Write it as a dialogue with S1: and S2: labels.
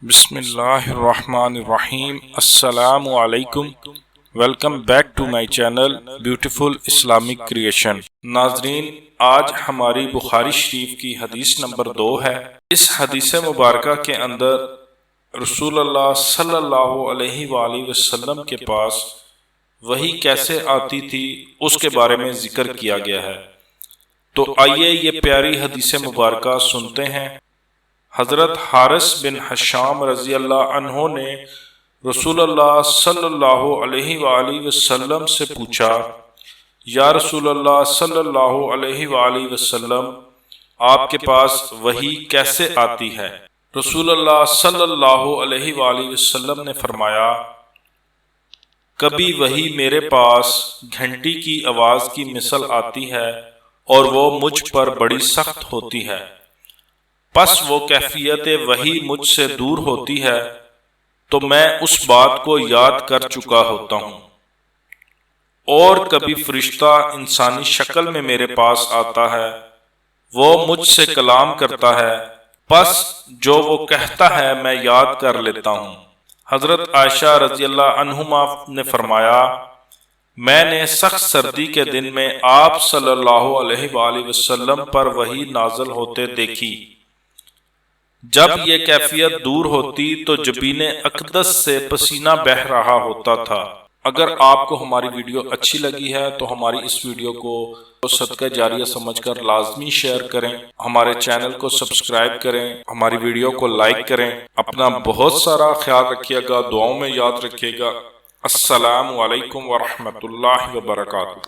S1: بسم اللہ الرحمن الرحیم۔ السلام علیکم، welcome back to my channel beautiful Islamic creation. ناظرین، آج ہماری بخاری شریف کی حدیث نمبر 2 ہے۔ اس حدیث مبارکہ کے اندر رسول اللہ صلی اللہ علیہ وآلہ وسلم کے پاس وحی کیسے آتی تھی اس کے بارے میں ذکر کیا گیا ہے۔ تو آئیے یہ پیاری حدیث مبارکہ سنتے ہیں۔ حضرت حارث بن حشام رضی اللہ عنہ نے رسول اللہ صلی اللہ علیہ وآلہ وسلم سے پوچھا، یا رسول اللہ صلی اللہ علیہ وآلہ وسلم، آپ کے پاس وحی کیسے آتی ہے؟ رسول اللہ صلی اللہ علیہ وآلہ وسلم نے فرمایا، کبھی وحی میرے پاس گھنٹی کی آواز کی مثل آتی ہے اور وہ مجھ پر بڑی سخت ہوتی ہے، پس وہ کیفیت وحی مجھ سے دور ہوتی ہے تو میں اس بات کو یاد کر چکا ہوتا ہوں، اور کبھی فرشتہ انسانی شکل میں میرے پاس آتا ہے، وہ مجھ سے کلام کرتا ہے، پس جو وہ کہتا ہے میں یاد کر لیتا ہوں۔ حضرت عائشہ رضی اللہ عنہما نے فرمایا، میں نے سخت سردی کے دن میں آپ صلی اللہ علیہ وآلہ وسلم پر وحی نازل ہوتے دیکھی۔ جب یہ کیفیت دور ہوتی تو جبین اقدس سے پسینہ بہہ رہا ہوتا تھا۔ اگر آپ کو ہماری ویڈیو اچھی لگی ہے تو ہماری اس ویڈیو کو صدقہ جاریہ سمجھ کر لازمی شیئر کریں، ہمارے چینل کو سبسکرائب کریں، ہماری ویڈیو کو لائک کریں۔ اپنا بہت سارا خیال رکھیے گا، دعاؤں میں یاد رکھیے گا۔ السلام علیکم ورحمۃ اللہ وبرکاتہ۔